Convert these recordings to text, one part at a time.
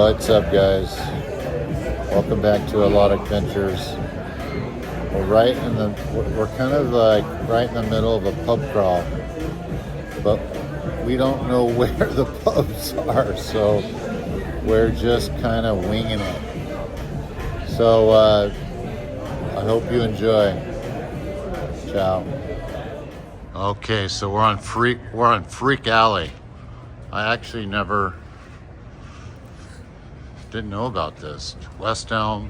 What's up, guys? Welcome back to Allodic Ventures. We're kind of like right in the middle of a pub crawl, but we don't know where the pubs are, so we're just kind of winging it. So I hope you enjoy. Ciao. Okay, so we're on Freak Alley. I actually didn't know about this. West Elm,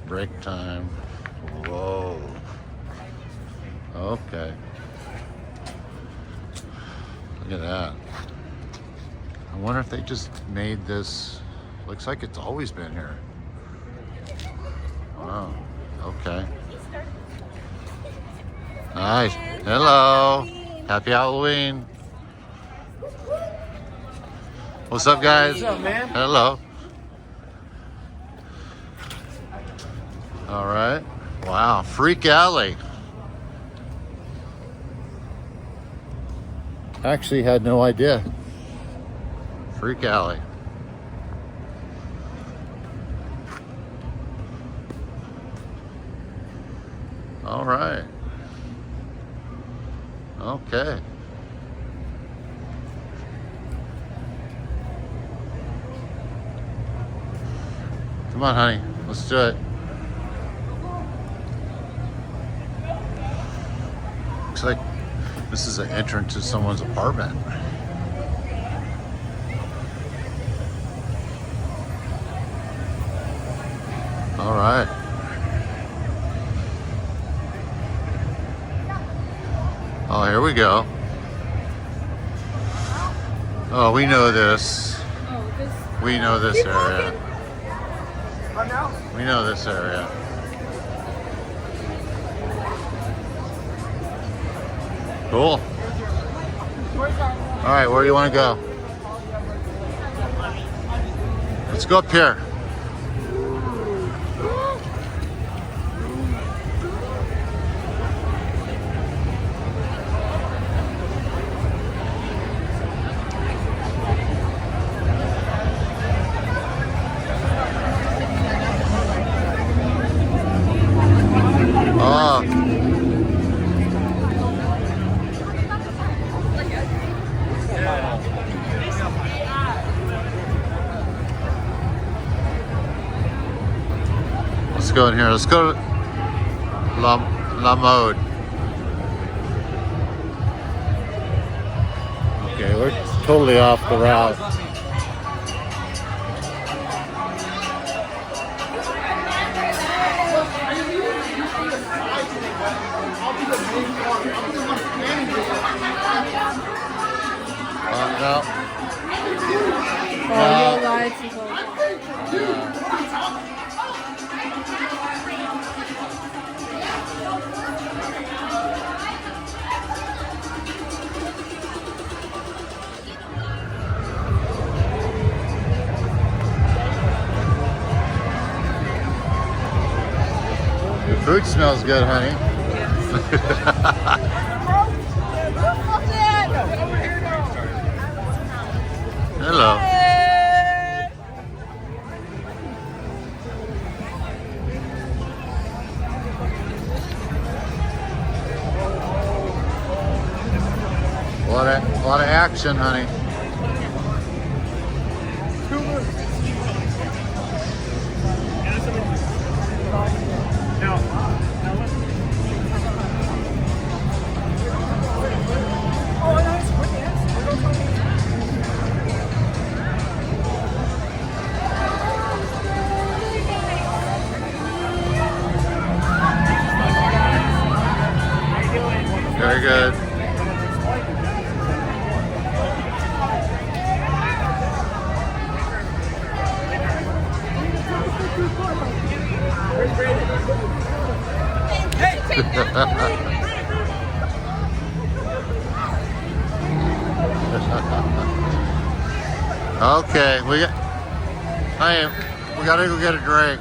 break time. Whoa. Okay. Look at that. I wonder if they just made this. Looks like it's always been here. Wow. Okay. Nice. Hello. Happy Halloween. What's up, guys? What's up, man? Hello. All right. Wow. Freak Alley. Actually had no idea. Freak Alley. All right. Okay. Come on, honey. Let's do it. Looks like this is an entrance to someone's apartment. All right. Oh, here we go. Oh, we know this. We know this area. We know this area. Cool. All right, where do you want to go? Let's go up here. Oh. Let's go in here. Let's go to La Mode. Okay, we're totally off the route. No. Oh, you lied to go. Your food smells good, honey. Hello. A lot of action, honey. Very good. Okay, we gotta go get a drink.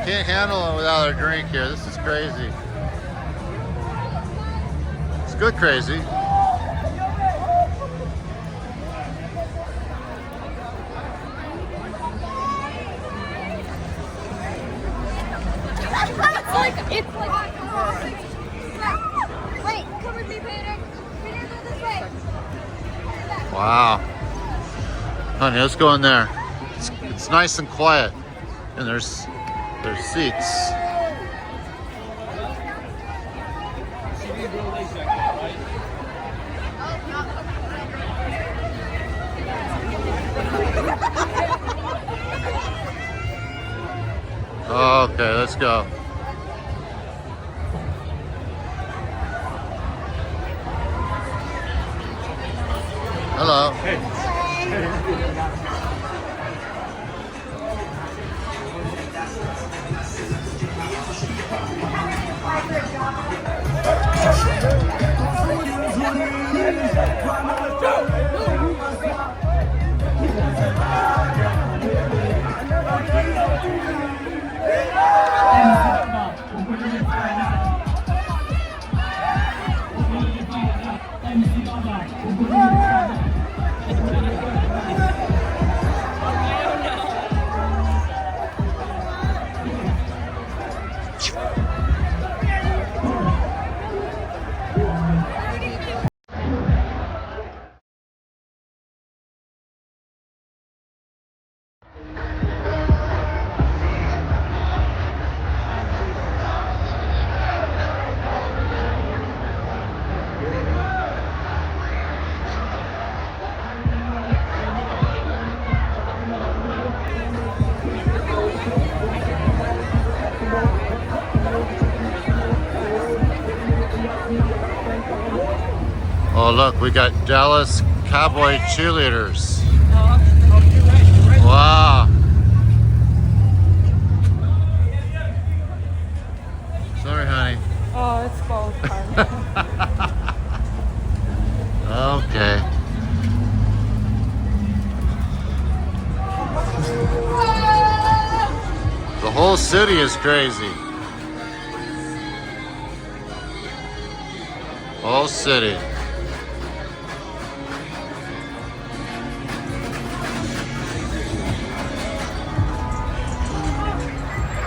Can't handle it without a drink here. This is crazy. It's good crazy. Wow. Honey, let's go in there. It's nice and quiet. And there's seats. Okay, let's go. Hello. Oh look, we got Dallas Cowboy cheerleaders. Wow. Sorry, honey. Oh, it's both. Okay. The whole city is crazy. Whole city.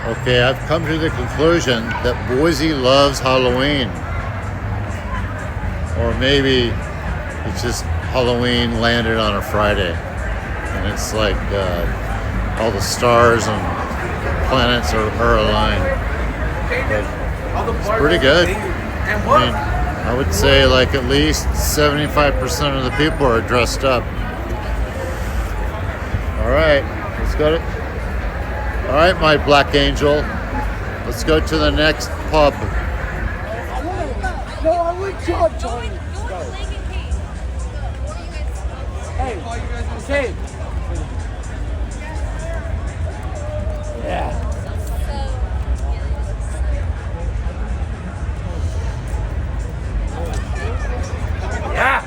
Okay, I've come to the conclusion that Boise loves Halloween. Or maybe it's just Halloween landed on a Friday. And it's like all the stars and planets are aligned. But it's pretty good. I mean, I would say like at least 75% of the people are dressed up. All right, let's go to... All right, my black angel. Let's go to the next pub. No, I would jog, Tony. Hey, okay. Yeah. Yeah.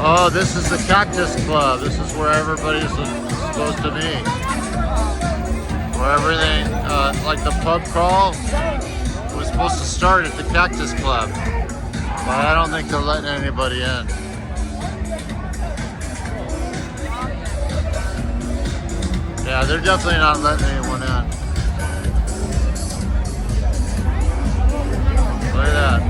Oh, this is the Cactus Club. This is where everybody's supposed to meet. Where everything, like the pub crawl, was supposed to start at the Cactus Club. But I don't think they're letting anybody in. Yeah, they're definitely not letting anyone in. Look at that.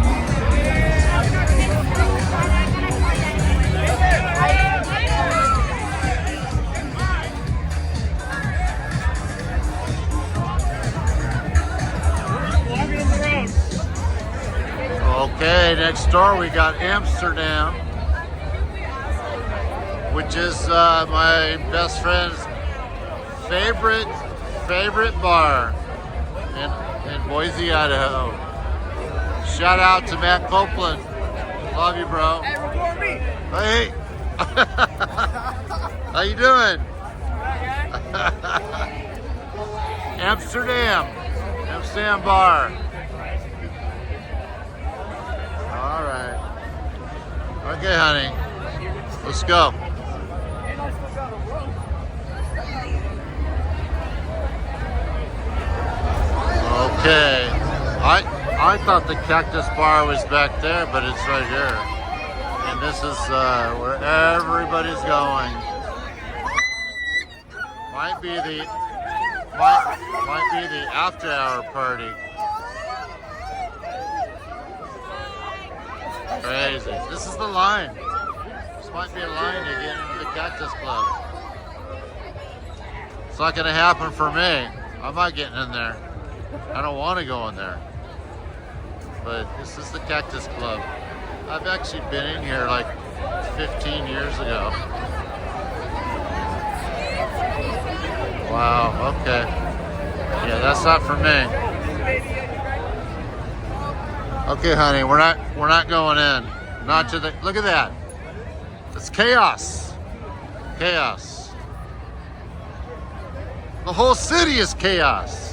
Okay, next door we got Amsterdam, which is my best friend's favorite bar in Boise, Idaho. Shout out to Matt Copeland. Love you, bro. Hey. How you doing? Amsterdam bar. All right. Okay, honey. Let's go. Okay. I thought the cactus bar was back there, but it's right here. And this is where everybody's going. Might be the after hour party. Crazy. This is the line. This might be a line to get into the Cactus Club. It's not gonna happen for me. I'm not getting in there. I don't want to go in there. But this is the Cactus Club. I've actually been in here like 15 years ago. Wow, okay. Yeah, that's not for me. Okay, honey, we're not going in. Not to the, look at that. It's chaos. Chaos. The whole city is chaos.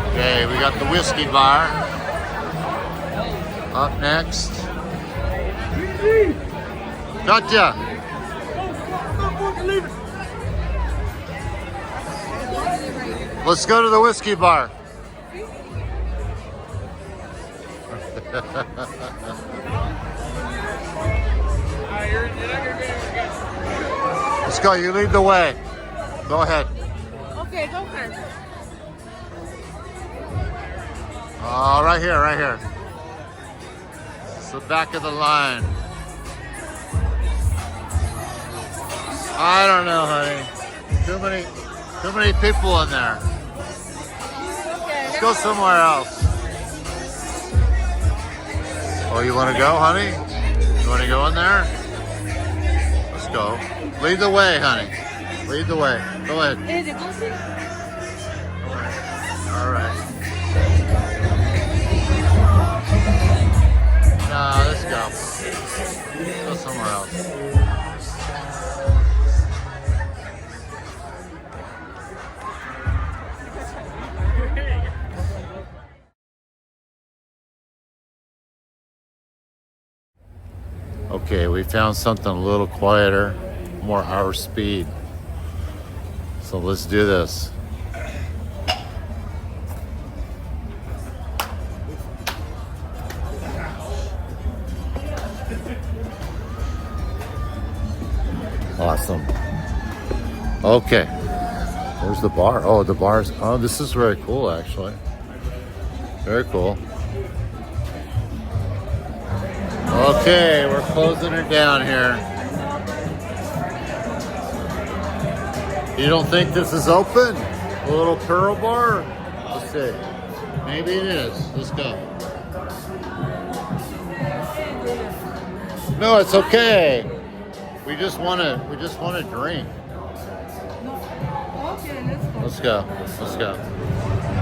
Okay, we got the whiskey bar. Up next. Gotcha. Let's go to the whiskey bar. Let's go. You lead the way. Go ahead. Okay, go first. Right here, right here. It's the back of the line. I don't know, honey. Too many people in there. Let's go somewhere else. Oh, you want to go, honey? You want to go in there? Let's go. Lead the way, honey. Lead the way. Go ahead. All right. No, let's go. Let's go somewhere else. Okay, we found something a little quieter, more our speed. So let's do this. Awesome. Okay. Where's the bar? Oh, the bar's, oh, this is very cool actually. Very cool. Okay, we're closing it down here. You don't think this is open? A little Pearl bar? Let's see. Maybe it is. Let's go. No, it's okay. We just want to drink. Let's go. Let's go.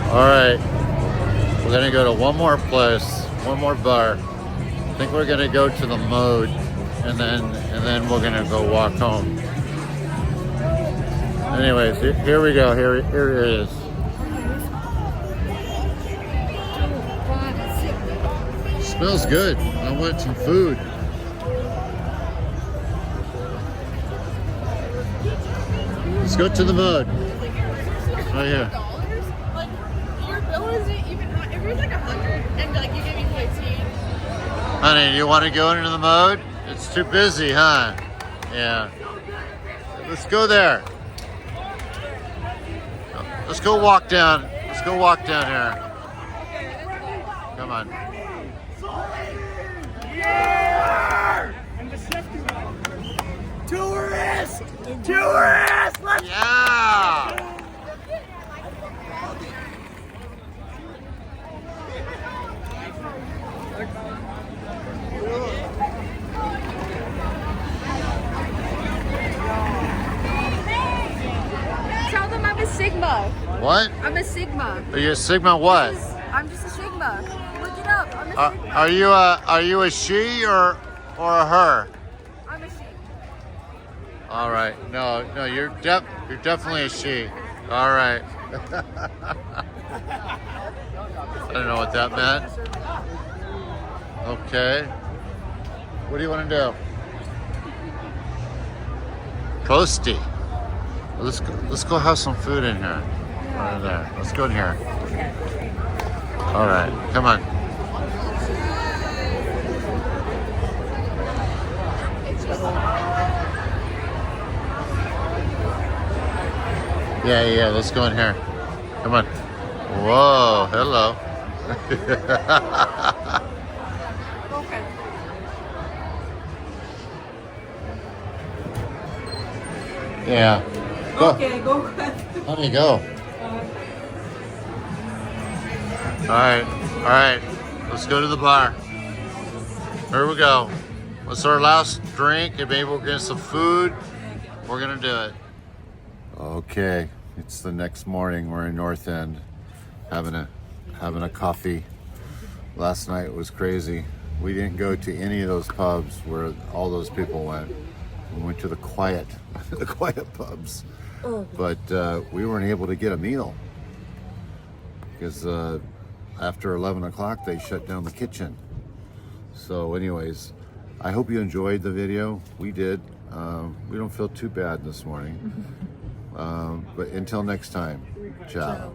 All right. We're going to go to one more place, one more bar. I think we're gonna go to the Mode, and then we're gonna go walk home. Anyways, here we go. Here it is. Smells good. I want some food. Let's go to the Mode. Right here. Like, your bill isn't even, it was like 100, and like you gave me 15. Honey, you want to go into the Mode? It's too busy, huh? Yeah. Let's go there. Let's go walk down. Let's go walk down here. Come on. Yeah! Tourist! Tourist! Let's Yeah! Tell them I'm a Sigma. What? I'm a Sigma. Are you a Sigma what? I'm just a Sigma. Look it up. I'm a Sigma. Are you a she or a her? I'm a she. All right. No, you're definitely a she. All right. I don't know what that meant. Okay. What do you want to do? Coasty. Let's go have some food in here. Right there. Let's go in here. All right, come on. Yeah, let's go in here. Come on. Whoa, hello. Okay. Yeah. Go. Okay, go. Honey, go. All right. Let's go to the bar. Here we go. It's our last drink, and maybe we'll get some food. We're gonna do it. Okay, it's the next morning. We're in North End, having a coffee. Last night was crazy. We didn't go to any of those pubs where all those people went. We went to the quiet pubs, but we weren't able to get a meal because after 11 o'clock they shut down the kitchen. So anyways, I hope you enjoyed the video. We did. We don't feel too bad this morning. But until next time, ciao.